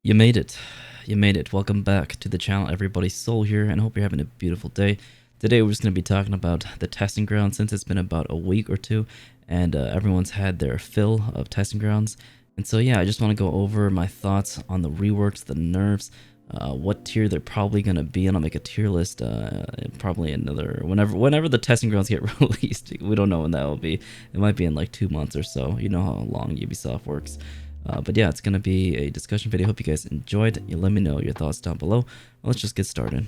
You made it. You made it. Welcome back to the channel, everybody. Soul here, and I hope you're having a beautiful day. Today, we're just going to be talking about the testing ground since it's been about a week or two, and everyone's had their fill of testing grounds. And so, yeah, I just want to go over my thoughts on the reworks, the nerfs, what tier they're probably going to be in. I'll make a tier list probably whenever the testing grounds get released. We don't know when that will be. It might be in like 2 months or so. You know how long Ubisoft works. But yeah, it's going to be a discussion video. Hope you guys enjoyed. You let me know your thoughts down below. Let's just get started.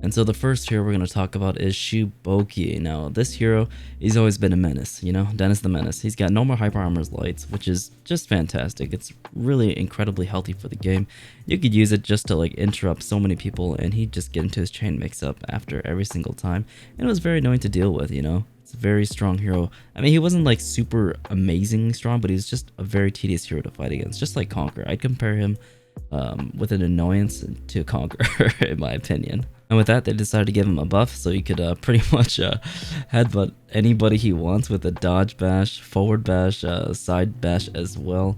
And so the first hero we're going to talk about is Shuboki. Now, this hero, he's always been a menace, you know, Dennis the Menace. He's got no more hyper armor's lights, which is just fantastic. It's really incredibly healthy for the game. You could use it just to like interrupt so many people, and he'd just get into his chain mix-up after every single time. And it was very annoying to deal with, you know. It's a very strong hero. I mean, he wasn't like super amazingly strong, but he was just a very tedious hero to fight against, just like Conquer. I'd compare him with an annoyance to Conquer, in my opinion. And with that, they decided to give him a buff, so he could pretty much headbutt anybody he wants with a dodge bash, forward bash, side bash as well.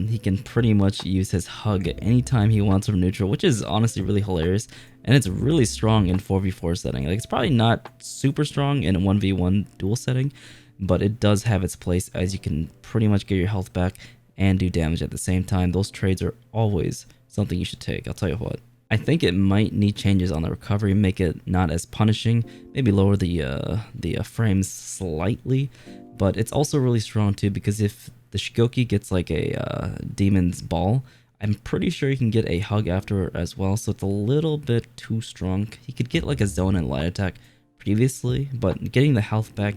He can pretty much use his hug anytime he wants from neutral, which is honestly really hilarious. And it's really strong in 4v4 setting. Like, it's probably not super strong in a 1v1 duel setting, but it does have its place, as you can pretty much get your health back and do damage at the same time. Those trades are always something you should take, I'll tell you what. I think it might need changes on the recovery, make it not as punishing, maybe lower the frames slightly, but it's also really strong too, because if the Shigoki gets like a demon's ball, I'm pretty sure he can get a hug after as well, so it's a little bit too strong. He could get like a zone and light attack previously, but getting the health back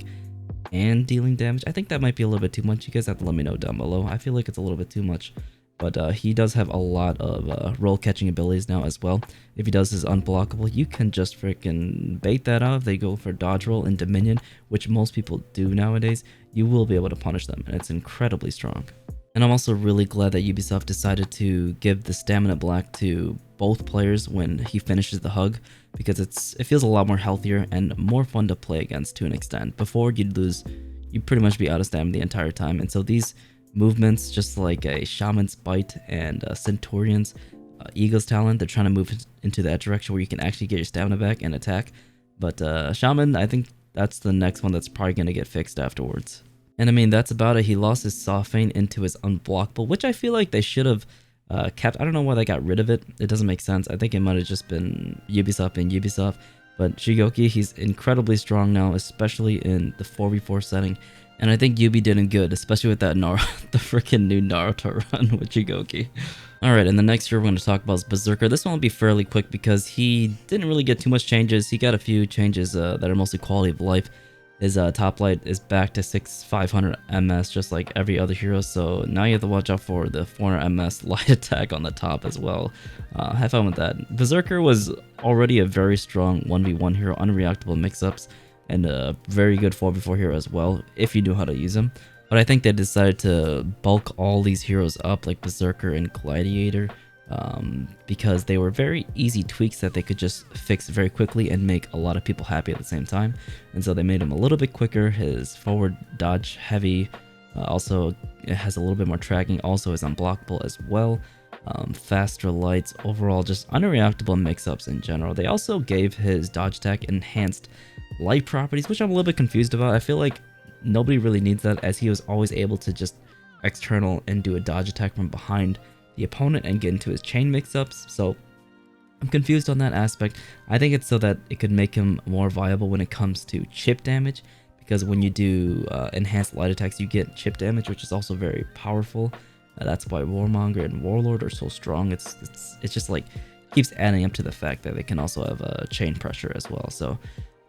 and dealing damage, I think that might be a little bit too much. You guys have to let me know down below. I feel like it's a little bit too much. But he does have a lot of roll catching abilities now as well. If he does his unblockable, you can just freaking bait that out. If they go for dodge roll in Dominion, which most people do nowadays, you will be able to punish them, and it's incredibly strong. And I'm also really glad that Ubisoft decided to give the stamina black to both players when he finishes the hug, because it feels a lot more healthier and more fun to play against to an extent. Before, you'd pretty much be out of stamina the entire time, and so these movements, just like a Shaman's Bite and Centurion's Eagle's Talent, they're trying to move into that direction where you can actually get your stamina back and attack. But Shaman, I think that's the next one that's probably going to get fixed afterwards. And I mean, that's about it. He lost his soft feint into his unblockable, which I feel like they should have kept. I don't know why they got rid of it. It doesn't make sense. I think it might have just been Ubisoft being Ubisoft. But Shigoki, he's incredibly strong now, especially in the 4v4 setting. And I think Yubi did him good, especially with that the freaking new Naruto run with Shigoki. Alright, and the next hero we're going to talk about is Berserker. This one will be fairly quick because he didn't really get too much changes. He got a few changes that are mostly quality of life. His top light is back to 500 MS, just like every other hero, so now you have to watch out for the 400 MS light attack on the top as well. Have fun with that. Berserker was already a very strong 1v1 hero, unreactable mix-ups, and a very good 4v4 hero as well, if you knew how to use them. But I think they decided to bulk all these heroes up, like Berserker and Gladiator, because they were very easy tweaks that they could just fix very quickly and make a lot of people happy at the same time. And so they made him a little bit quicker. His forward dodge heavy, also it has a little bit more tracking, also is unblockable as well. Faster lights, overall just unreactable mix-ups in general. They also gave his dodge attack enhanced light properties, which I'm a little bit confused about. I feel like nobody really needs that, as he was always able to just external and do a dodge attack from behind the opponent and get into his chain mix-ups, so I'm confused on that aspect. I think it's so that it could make him more viable when it comes to chip damage, because when you do enhanced light attacks, you get chip damage, which is also very powerful. That's why Warmonger and Warlord are so strong. It's just like keeps adding up to the fact that they can also have chain pressure as well. So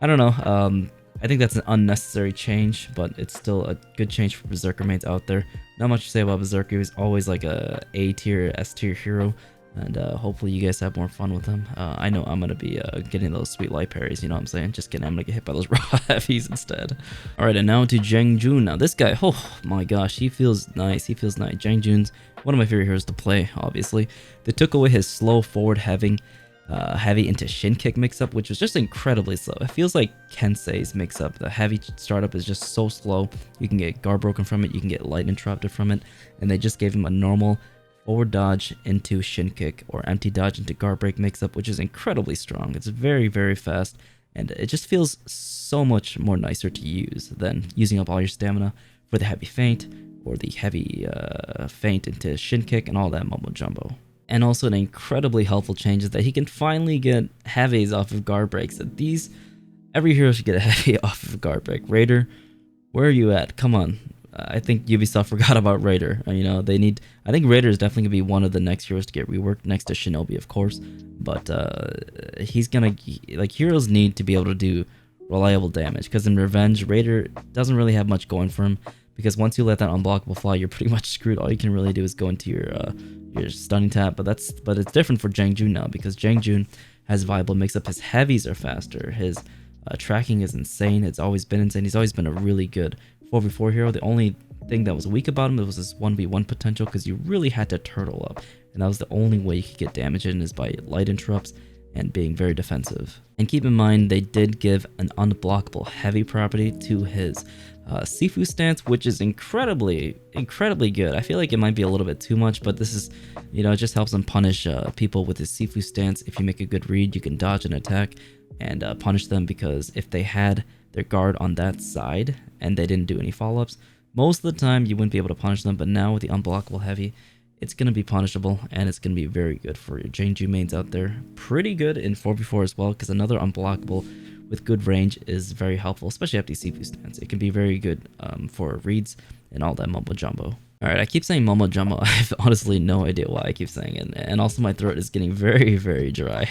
I don't know. I think that's an unnecessary change, but it's still a good change for Berserker mates out there. Not much to say about Berserker. He's always like a A tier, S tier hero, and hopefully you guys have more fun with him. I know I'm gonna be getting those sweet light parries, you know what I'm saying? Just kidding, I'm gonna get hit by those raw heavies instead. Alright, and now to Zhang Jun. Now this guy, oh my gosh, he feels nice. He feels nice. Zhang Jun's one of my favorite heroes to play, obviously. They took away his slow forward heavy into shin kick mix-up, which was just incredibly slow. It feels like Kensei's mix-up. The heavy startup is just so slow. You can get guard broken from it, you can get light interrupted from it, and they just gave him a normal forward dodge into shin kick or empty dodge into guard break mix-up, which is incredibly strong. It's very, very fast, and it just feels so much more nicer to use than using up all your stamina for the heavy feint or the heavy feint into shin kick and all that mumbo jumbo. And also an incredibly helpful change is that he can finally get heavies off of guard breaks. Every hero should get a heavy off of guard break. Raider, where are you at? Come on. I think Ubisoft forgot about Raider. I think Raider is definitely gonna be one of the next heroes to get reworked, next to Shinobi, of course. But heroes need to be able to do reliable damage, because in Revenge, Raider doesn't really have much going for him, because once you let that unblockable fly, you're pretty much screwed. All you can really do is go into your stunning tap, but it's different for Jang Jun now, because Jang Jun has viable mix-up. His heavies are faster. His tracking is insane. It's always been insane. He's always been a really good 4v4 hero. The only thing that was weak about him was his 1v1 potential, because you really had to turtle up, and that was the only way you could get damage in, is by light interrupts and being very defensive. And keep in mind, they did give an unblockable heavy property to his Sifu stance, which is incredibly good. I feel like it might be a little bit too much, but this is, it just helps him punish people with his Sifu stance. If you make a good read, you can dodge an attack and punish them, because if they had their guard on that side and they didn't do any follow-ups, most of the time you wouldn't be able to punish them. But now with the unblockable heavy, it's going to be punishable, and it's going to be very good for your Jang-Ju mains out there. Pretty good in 4v4 as well, because another unblockable with good range is very helpful, especially after Sifu stance. It can be very good for reads and all that mumbo jumbo. Alright, I keep saying mumbo jumbo. I have honestly no idea why I keep saying it, and also my throat is getting very, very dry.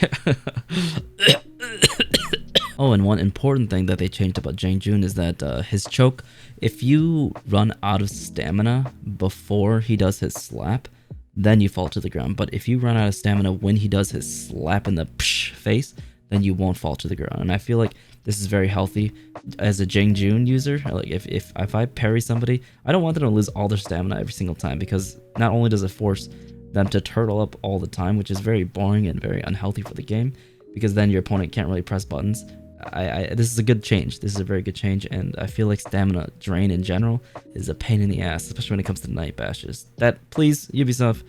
Oh, and one important thing that they changed about Jang Jun is that his choke, if you run out of stamina before he does his slap, then you fall to the ground. But if you run out of stamina when he does his slap in the face, then you won't fall to the ground. And I feel like this is very healthy as a Jang Jun user. Like if I parry somebody, I don't want them to lose all their stamina every single time, because not only does it force them to turtle up all the time, which is very boring and very unhealthy for the game, because then your opponent can't really press buttons. This is a good change. This is a very good change, and I feel like stamina drain in general is a pain in the ass, especially when it comes to night bashes. Please, Ubisoft,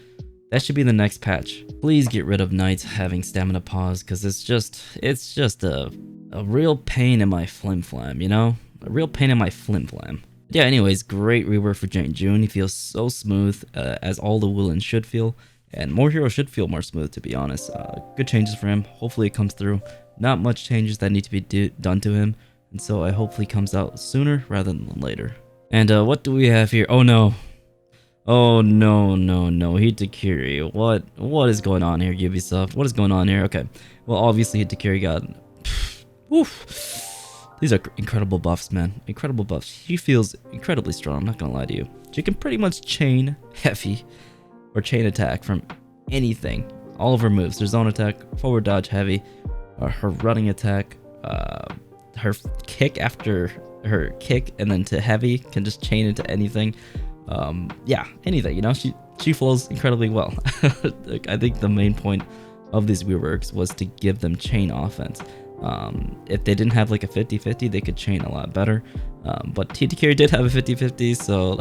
that should be the next patch. Please get rid of knights having stamina pause, because it's just a real pain in my flim-flam, a real pain in my flim-flam. Yeah, anyways, great rework for Jang Jun. He feels so smooth, as all the villains should feel, and more heroes should feel more smooth, to be honest. Good changes for him. Hopefully it comes through. Not much changes that need to be done to him, and so I hopefully comes out sooner rather than later. And what do we have here? Oh no, Hitakiri. What is going on here, Ubisoft? What is going on here? Okay, well, obviously Hitakiri got these are incredible buffs, man. Incredible buffs. She feels incredibly strong, I'm not gonna lie to you. She can pretty much chain heavy or chain attack from anything. All of her moves, her zone attack, forward dodge heavy, her running attack, her kick after her kick and then to heavy can just chain into anything. Yeah, anything, she flows incredibly well. I think the main point of these reworks was to give them chain offense. If they didn't have like a 50-50, they could chain a lot better. But Hitakiri did have a 50-50, so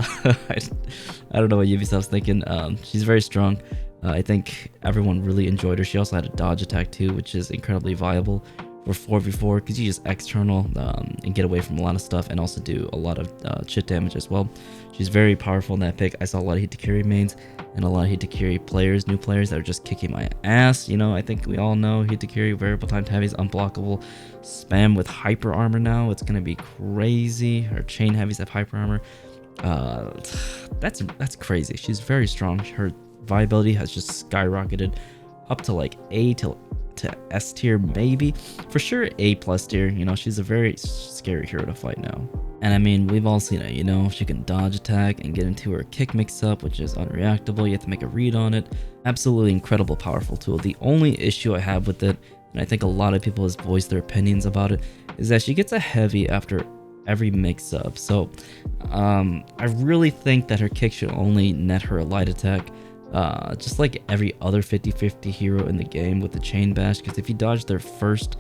I don't know what Ubisoft's thinking. She's very strong. I think everyone really enjoyed her. She also had a dodge attack too, which is incredibly viable for 4v4, because you just external and get away from a lot of stuff, and also do a lot of chit damage as well. She's very powerful in that pick. I saw a lot of Hitakiri mains and a lot of Hitakiri players, new players, that are just kicking my ass. I think we all know Hitakiri, variable time heavies, unblockable, spam with hyper armor now. It's gonna be crazy. Her chain heavies have hyper armor. That's crazy. She's very strong. Her viability has just skyrocketed up to like A to S tier, maybe for sure A plus tier. She's a very scary hero to fight now. And I mean, we've all seen it. She can dodge attack and get into her kick mix up, which is unreactable. You have to make a read on it. Absolutely incredible, powerful tool. The only issue I have with it, and I think a lot of people has voiced their opinions about it, is that she gets a heavy after every mix up. So I really think that her kick should only net her a light attack, just like every other 50-50 hero in the game with the chain bash, because if you dodge their first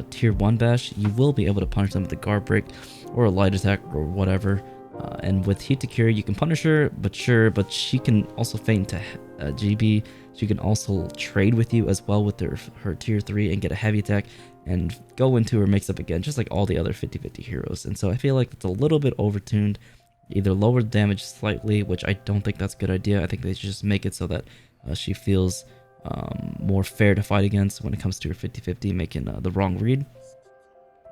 tier 1 bash, you will be able to punish them with a guard break or a light attack or whatever. And with Hitakiri, you can punish her, but she can also feint to GB. She can also trade with you as well with her tier 3 and get a heavy attack and go into her mix-up again, just like all the other 50/50 heroes. And so I feel like it's a little bit overtuned. Either lower the damage slightly, which I don't think that's a good idea. I think they should just make it so that she feels more fair to fight against when it comes to her 50/50, making the wrong read.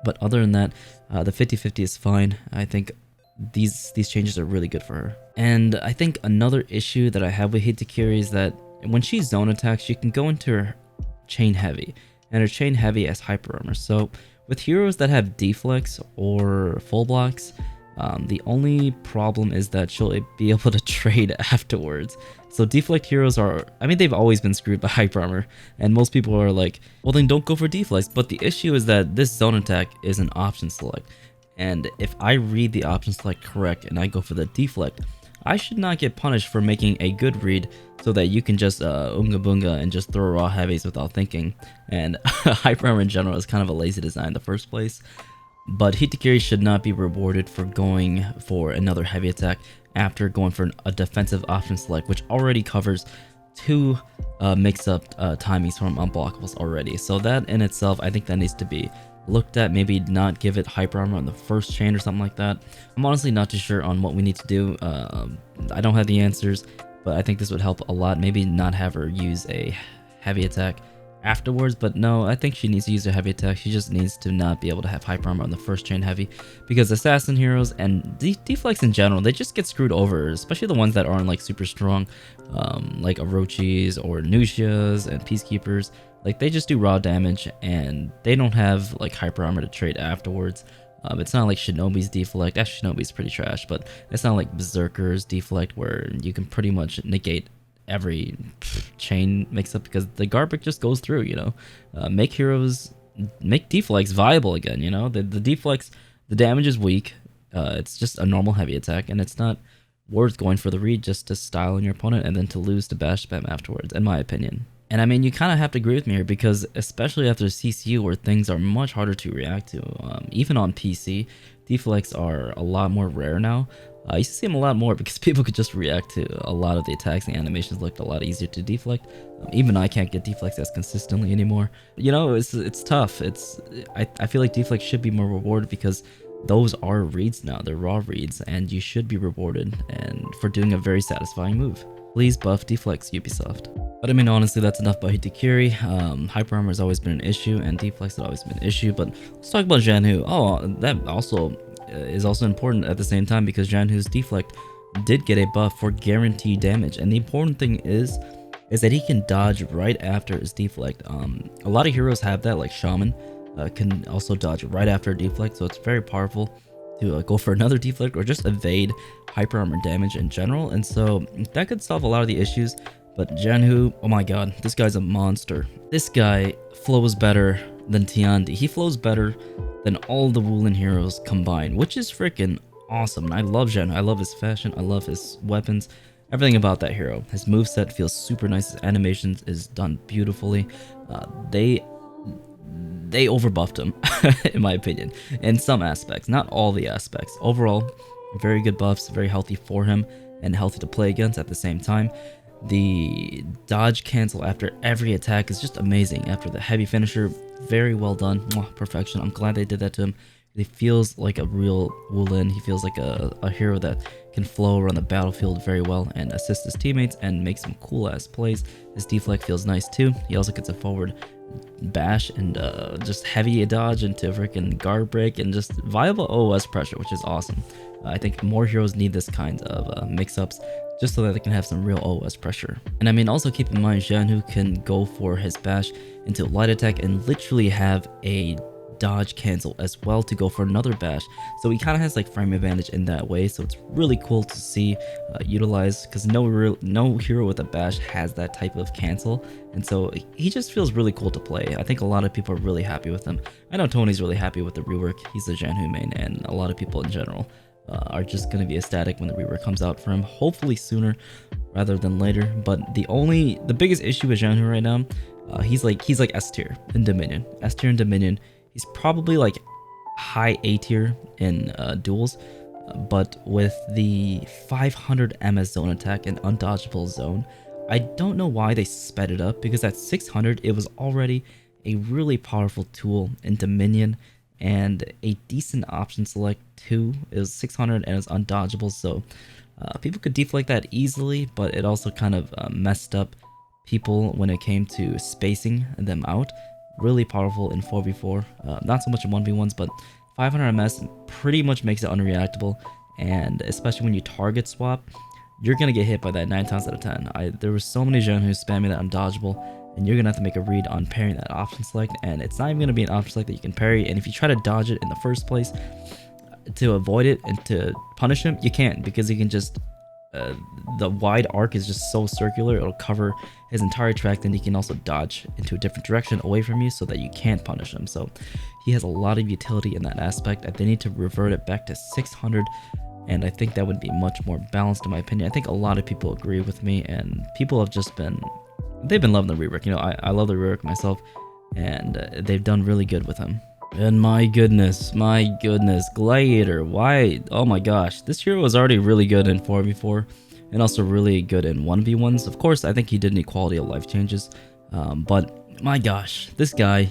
But other than that, the 50/50 is fine. I think these changes are really good for her. And I think another issue that I have with Hitakiri is that when she zone attacks, she can go into her chain heavy, and her chain heavy has hyper armor. So with heroes that have deflex or full blocks, the only problem is that she'll be able to trade afterwards. So deflect heroes are, I mean, they've always been screwed by hyper armor, and most people are like, well then don't go for deflex. But the issue is that this zone attack is an option select, and if I read the option select correct and I go for the deflect, I should not get punished for making a good read so that you can just unga bunga and just throw raw heavies without thinking. And hyper armor in general is kind of a lazy design in the first place. But Hitakiri should not be rewarded for going for another heavy attack after going for a defensive option select, which already covers 2 mix-up timings from unblockables already. So that in itself, I think that needs to be looked at. Maybe not give it hyper armor on the first chain or something like that. I'm honestly not too sure on what we need to do. I don't have the answers, but I think this would help a lot. Maybe not have her use a heavy attack afterwards, but no, I think she needs to use a heavy attack. She just needs to not be able to have hyper armor on the first chain heavy, because assassin heroes and deflex in general, they just get screwed over, especially the ones that aren't like super strong, like Orochis or Nushias and Peacekeepers. Like they just do raw damage and they don't have like hyper armor to trade afterwards. It's not like Shinobi's deflect. Actually, Shinobi's pretty trash, but it's not like Berserker's deflect where you can pretty much negate every chain mix-up, because the garbage just goes through, you know. Make deflex viable again, you know. The deflex, the damage is weak. It's just a normal heavy attack, and it's not worth going for the read just to style on your opponent and then to lose to bash spam afterwards, in my opinion. And I mean, you kind of have to agree with me here, because especially after CCU, where things are much harder to react to, even on PC, deflects are a lot more rare now. I used to see them a lot more because people could just react to a lot of the attacks, and the animations looked a lot easier to deflect. Even I can't get deflects as consistently anymore. You know, it's tough. I feel like deflects should be more rewarded, because those are reads now. They're raw reads, and you should be rewarded and for doing a very satisfying move. Please buff deflex, Ubisoft. But I mean, honestly, that's enough about Hitakiri. Hyper armor has always been an issue, and deflex has always been an issue. But let's talk about Janhu. Oh, that also is also important at the same time, because Janhu's deflect did get a buff for guaranteed damage, and the important thing is that he can dodge right after his deflect. A lot of heroes have that, like Shaman can also dodge right after a deflect, so it's very powerful to go for another deflect or just evade hyper armor damage in general. And so that could solve a lot of the issues. But Janhu, oh my god, this guy's a monster. This guy flows better than Tiandi. He flows better than all the Woolen heroes combined, which is freaking awesome. And I love Janhu. I love his fashion. I love his weapons. Everything about that hero. His moveset feels super nice. His animations is done beautifully. They overbuffed him, in my opinion, in some aspects, not all the aspects. Overall, very good buffs, very healthy for him, and healthy to play against at the same time. The dodge cancel after every attack is just amazing. After the heavy finisher, very well done. Mwah, perfection. I'm glad they did that to him. He feels like a real Woolen. He feels like a hero that can flow around the battlefield very well and assist his teammates and make some cool ass plays. His deflect feels nice too. He also gets a forward bash and just heavy dodge into freaking guard break and just viable OOS pressure, which is awesome. I think more heroes need this kind of mix-ups just so that they can have some real OOS pressure. And I mean, also keep in mind, Janhu can go for his bash into light attack and literally have a dodge cancel as well to go for another bash, so he kind of has like frame advantage in that way. So it's really cool to see utilized, because no hero with a bash has that type of cancel, and so he just feels really cool to play. I think a lot of people are really happy with him. I know Tony's really happy with the rework. He's a Janhu main, and a lot of people in general are just going to be ecstatic when the rework comes out for him, hopefully sooner rather than later. But the biggest issue with Janhu right now, he's like S tier in Dominion. He's probably like high A tier in Duels. but with the 500 MS zone attack and undodgeable zone, I don't know why they sped it up, because at 600 it was already a really powerful tool in Dominion and a decent option select too. It was 600 and it's undodgeable, so people could deflect that easily, but it also kind of messed up people when it came to spacing them out. Really powerful in 4v4, not so much in 1v1s, but 500 MS pretty much makes it unreactable, and especially when you target swap, you're gonna get hit by that 9 times out of 10. There were so many Zheng who spam me that undodgeable, and you're gonna have to make a read on parrying that option select, and it's not even gonna be an option select that you can parry, and if you try to dodge it in the first place to avoid it and to punish him, you can't, because he can just the wide arc is just so circular, it'll cover his entire track, then he can also dodge into a different direction away from you so that you can't punish him. So he has a lot of utility in that aspect, and they need to revert it back to 600, and I think that would be much more balanced in my opinion. I think a lot of people agree with me, and people have just been, they've been loving the rework. You know, I love the rework myself, and they've done really good with him. And my goodness, Gladiator, why? Oh my gosh, this hero was already really good in 4v4 and also really good in 1v1s. Of course, I think he did need quality of life changes, but my gosh, this guy,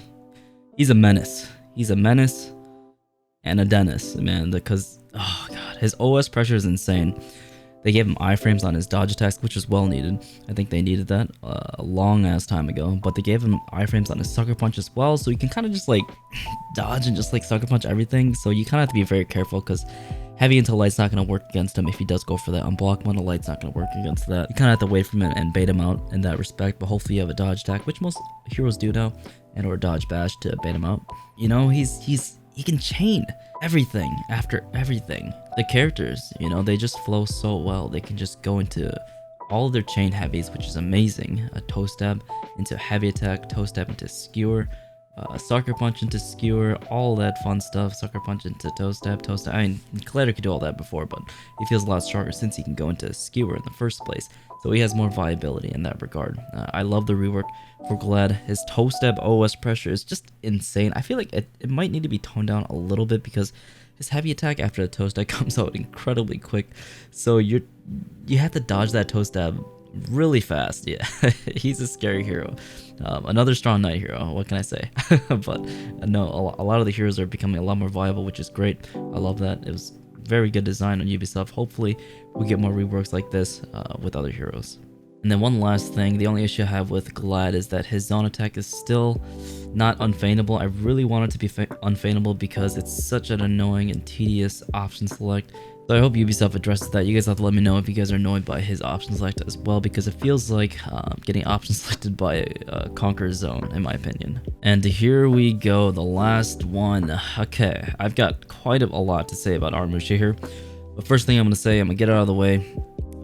he's a menace. He's a menace and a Dennis, man, because, oh god, his OS pressure is insane. They gave him iframes on his dodge attacks, which was well needed. I think they needed that a long ass time ago. But they gave him iframes on his sucker punch as well, so he can kind of just like dodge and just like sucker punch everything. So you kind of have to be very careful, because heavy into light's not going to work against him if he does go for that. Unblockable light's not going to work against that. You kind of have to wait for him and bait him out in that respect. But hopefully you have a dodge attack, which most heroes do now, and or dodge bash to bait him out. You know, he can chain everything after everything. The characters, you know, they just flow so well. They can just go into all of their chain heavies, which is amazing. A toe stab into heavy attack, toe stab into skewer, sucker punch into skewer, all that fun stuff. Sucker punch into toe stab, toe stab. I mean, Collider could do all that before, but he feels a lot stronger since he can go into skewer in the first place. So he has more viability in that regard. I love the rework for Glad. His toe stab OS pressure is just insane. I feel like it might need to be toned down a little bit, because his heavy attack after the toe stab comes out incredibly quick. So you have to dodge that toe stab really fast. Yeah, he's a scary hero. Another strong knight hero, what can I say? But no, a lot of the heroes are becoming a lot more viable, which is great. I love that. It was very good design on Ubisoft. Hopefully we get more reworks like this with other heroes. And then one last thing, the only issue I have with Glad is that his zone attack is still not unfeignable. I really want it to be unfeignable, because it's such an annoying and tedious option select. So I hope Ubisoft addresses that. You guys have to let me know if you guys are annoyed by his option select as well, because it feels like getting option selected by Conqueror's Zone, in my opinion. And here we go, the last one. Okay, I've got quite a lot to say about Armusha here. But first thing I'm going to say, I'm going to get it out of the way.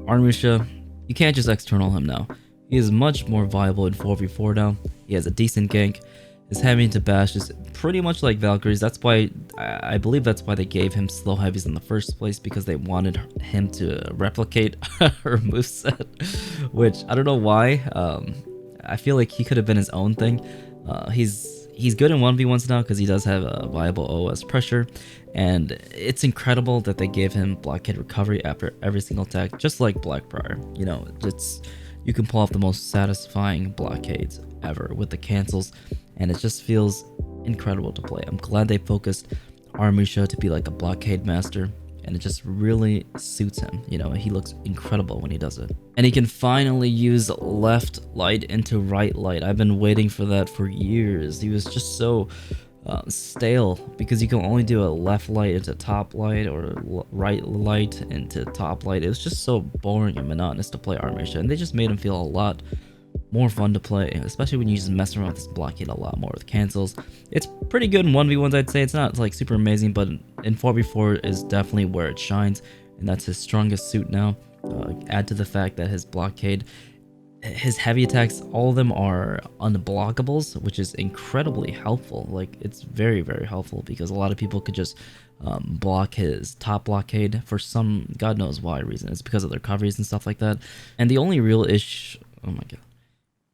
Armusha, you can't just external him now. He is much more viable in 4v4 now. He has a decent gank. His heavy into bash is pretty much like Valkyrie's. That's why, I believe that's why they gave him slow heavies in the first place, because they wanted him to replicate her moveset, which I don't know why. I feel like he could have been his own thing. He's good in 1v1s now, because he does have a viable OS pressure, and it's incredible that they gave him blockade recovery after every single attack, just like Blackbriar. You know, you can pull off the most satisfying blockades ever with the cancels, and it just feels incredible to play. I'm glad they focused Armusha to be like a blockade master, and it just really suits him. You know, he looks incredible when he does it. And he can finally use left light into right light. I've been waiting for that for years. He was just so stale, because you can only do a left light into top light or right light into top light. It was just so boring and monotonous to play Armusha, and they just made him feel a lot more fun to play, especially when you just mess around with this blockade a lot more with cancels. It's pretty good in 1v1s, I'd say. It's not like super amazing, but in 4v4 is definitely where it shines, and that's his strongest suit now. Add to the fact that his blockade, his heavy attacks, all of them are unblockables, which is incredibly helpful. Like, it's very, very helpful, because a lot of people could just block his top blockade for some god knows why reason. It's because of their recoveries and stuff like that. And the only real issue, oh my god,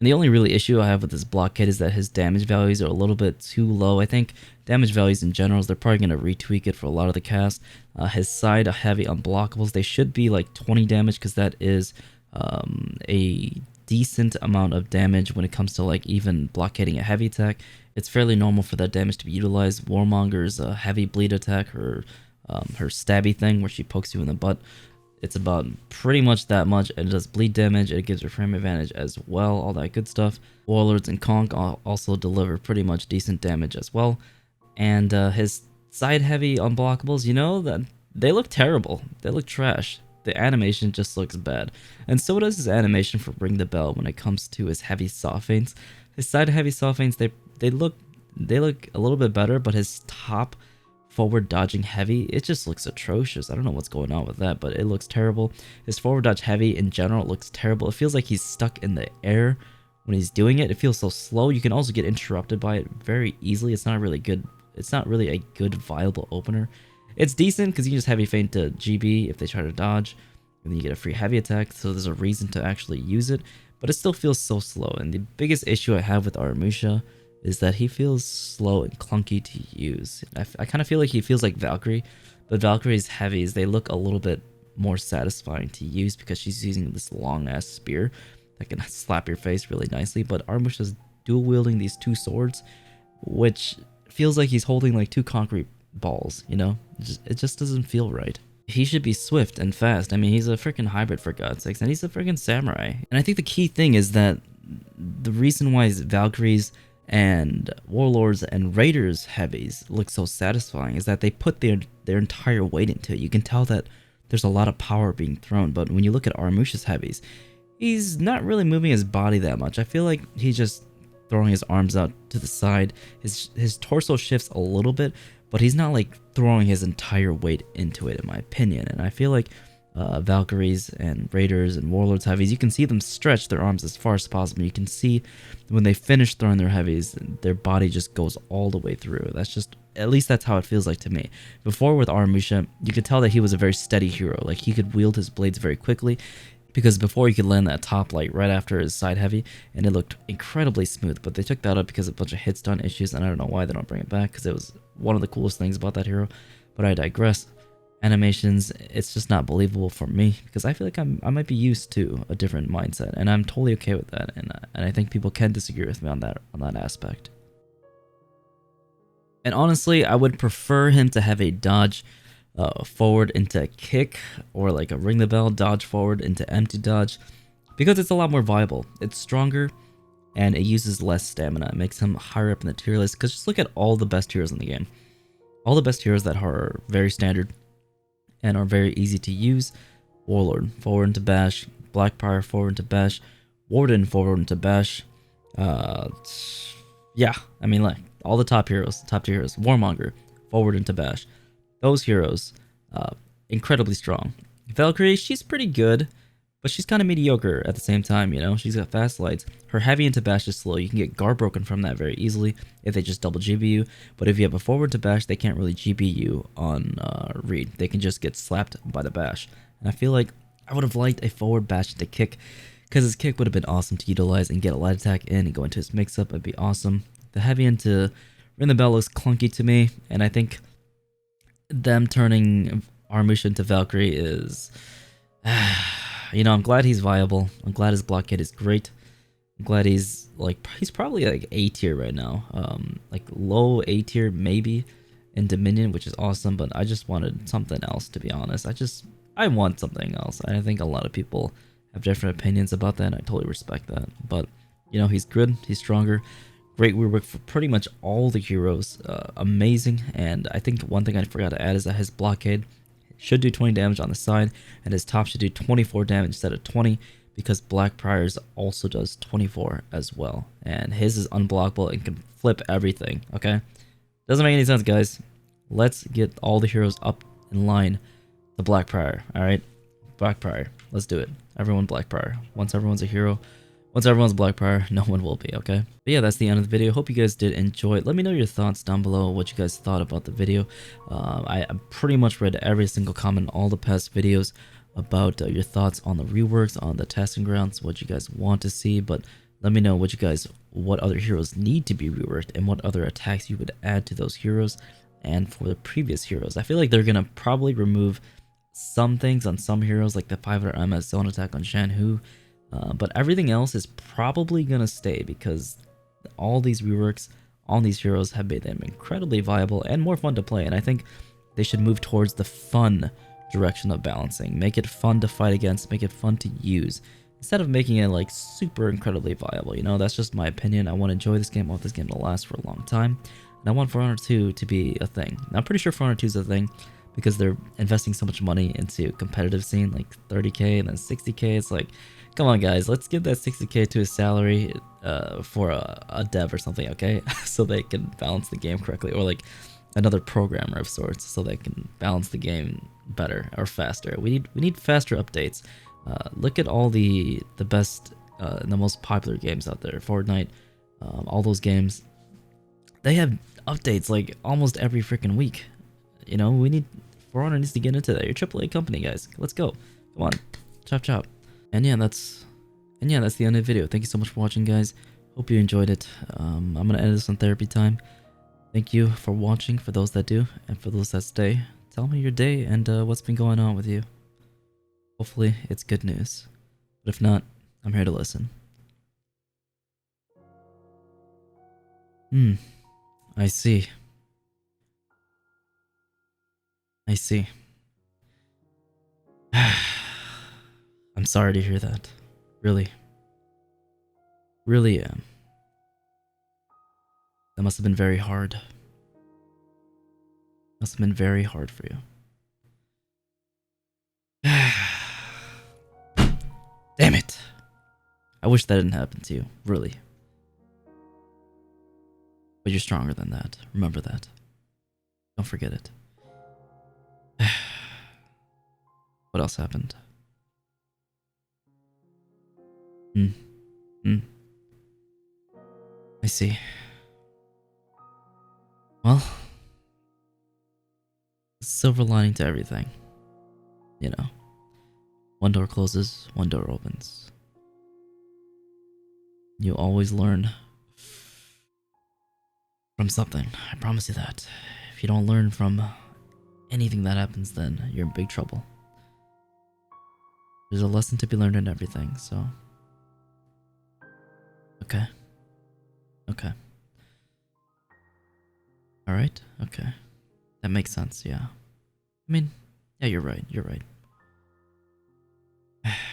And the only really issue I have with this blockade is that his damage values are a little bit too low. I think damage values in general, they're probably going to retweak it for a lot of the cast. His side heavy unblockables, they should be like 20 damage because that is a decent amount of damage when it comes to like even blockading a heavy attack. It's fairly normal for that damage to be utilized. Warmonger's heavy bleed attack, her stabby thing where she pokes you in the butt, it's about pretty much that much, and it does bleed damage, it gives her frame advantage as well, all that good stuff. Warlords and Conk also deliver pretty much decent damage as well. And his side heavy unblockables, you know, that they look terrible. They look trash. The animation just looks bad. And so does his animation for Ring the Bell when it comes to his heavy soft feints. His side heavy soft feints, they look a little bit better, but his top forward dodging heavy, it just looks atrocious. I don't know what's going on with that, but it looks terrible. His forward dodge heavy in general looks terrible. It feels like he's stuck in the air when he's doing it. It feels so slow. You can also get interrupted by it very easily. It's not really good. It's not really a good viable opener. It's decent because you can just heavy feint to GB if they try to dodge, and then you get a free heavy attack, so there's a reason to actually use it, but it still feels so slow. And the biggest issue I have with Aramusha is that he feels slow and clunky to use. I kind of feel like he feels like Valkyrie, but Valkyrie's heavies, they look a little bit more satisfying to use because she's using this long ass spear that can slap your face really nicely. But Aramusha's dual wielding these two swords, which feels like he's holding like two concrete balls, you know? It just doesn't feel right. He should be swift and fast. I mean, he's a freaking hybrid for God's sakes, and he's a freaking samurai. And I think the key thing is that the reason why Valkyries and Warlords and Raiders heavies look so satisfying is that they put their entire weight into it. You can tell that there's a lot of power being thrown, but when you look at Aramusha's heavies, he's not really moving his body that much. I feel like he's just throwing his arms out to the side. His torso shifts a little bit, but he's not like throwing his entire weight into it, in my opinion. And I feel like Valkyries and Raiders and Warlords heavies, you can see them stretch their arms as far as possible. You can see when they finish throwing their heavies, their body just goes all the way through. That's just, at least that's how it feels like to me. Before with Aramusha, you could tell that he was a very steady hero. Like he could wield his blades very quickly, because before he could land that top light right after his side heavy, and it looked incredibly smooth, but they took that up because of a bunch of hit stun issues, and I don't know why they don't bring it back, because it was one of the coolest things about that hero, but I digress. Animations, it's just not believable for me, because I feel like I might be used to a different mindset, and I'm totally okay with that, and I think people can disagree with me on that aspect. And honestly, I would prefer him to have a dodge forward into kick, or like a ring the bell, dodge forward into empty dodge, because it's a lot more viable. It's stronger, and it uses less stamina. It makes him higher up in the tier list, because just look at all the best heroes in the game. All the best heroes that are very standard and are very easy to use. Warlord, forward into bash. Blackbriar, forward into bash. Warden, forward into bash. Yeah, I mean, like, all the top tier heroes. Warmonger, forward into bash. Those heroes, incredibly strong. Valkyrie, she's pretty good, but she's kind of mediocre at the same time, you know? She's got fast lights. Her heavy into bash is slow. You can get guard broken from that very easily if they just double GB you. But if you have a forward to bash, they can't really GB you on read. They can just get slapped by the bash. And I feel like I would have liked a forward bash to kick, because his kick would have been awesome to utilize and get a light attack in and go into his mix-up. It'd be awesome. The heavy into Ring the Bell looks clunky to me, and I think them turning Aramusha into Valkyrie is... you know, I'm glad he's viable. I'm glad his blockade is great. I'm glad he's probably like A tier right now. Like low A tier maybe in Dominion, which is awesome, but I just wanted something else, to be honest. I want something else. I think a lot of people have different opinions about that, and I totally respect that. But, you know, he's good, he's stronger. Great rework for pretty much all the heroes. Amazing. And I think one thing I forgot to add is that his blockade should do 20 damage on the side, and his top should do 24 damage instead of 20, because Blackbriar's also does 24 as well. And his is unblockable and can flip everything, okay? Doesn't make any sense, guys. Let's get all the heroes up in line to Blackbriar, alright? Blackbriar, let's do it. Everyone Blackbriar. Once everyone's a hero, once everyone's Blackbriar, no one will be, okay? But yeah, that's the end of the video. Hope you guys did enjoy it. Let me know your thoughts down below, what you guys thought about the video. I pretty much read every single comment in all the past videos about your thoughts on the reworks, on the testing grounds, what you guys want to see. But Let me know what other heroes need to be reworked and what other attacks you would add to those heroes and for the previous heroes. I feel like they're gonna probably remove some things on some heroes, like the 500 MS zone attack on Shanhu, but everything else is probably gonna stay because all these reworks on these heroes have made them incredibly viable and more fun to play. And I think they should move towards the fun direction of balancing. Make it fun to fight against, make it fun to use, instead of making it like super incredibly viable. You know, that's just my opinion. I want to enjoy this game. I want this game to last for a long time. And I want For Honor 2 to be a thing. Now, I'm pretty sure For Honor 2 is a thing because they're investing so much money into competitive scene, like 30k and then 60k. It's like, come on guys, let's give that 60k to a salary for a dev or something, okay? So they can balance the game correctly, or like another programmer of sorts, so they can balance the game better or faster. We need faster updates. Look at all the best and the most popular games out there. Fortnite, all those games, they have updates like almost every freaking week. You know, For Honor needs to get into that. You're AAA company, guys. Let's go. Come on, chop chop. And yeah, that's the end of the video. Thank you so much for watching, guys. Hope you enjoyed it. I'm gonna end this on therapy time. Thank you for watching, for those that do, and for those that stay. Tell me your day and what's been going on with you. Hopefully, it's good news. But if not, I'm here to listen. I see. I see. I'm sorry to hear that. Really. Really am. That must have been very hard. Must have been very hard for you. Damn it. I wish that didn't happen to you, really. But you're stronger than that. Remember that. Don't forget it. What else happened? I see. Well, silver lining to everything. You know, one door closes, one door opens. You always learn from something. I promise you that. If you don't learn from anything that happens, then you're in big trouble. There's a lesson to be learned in everything, so. Okay. Okay. Alright, okay. That makes sense, yeah. I mean, yeah, you're right, you're right.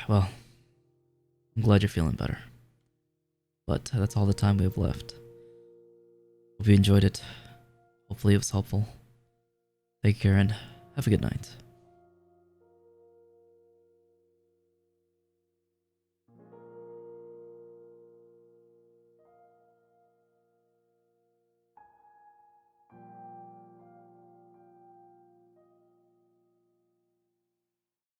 Well, I'm glad you're feeling better. But that's all the time we have left. Hope you enjoyed it. Hopefully it was helpful. Take care and have a good night.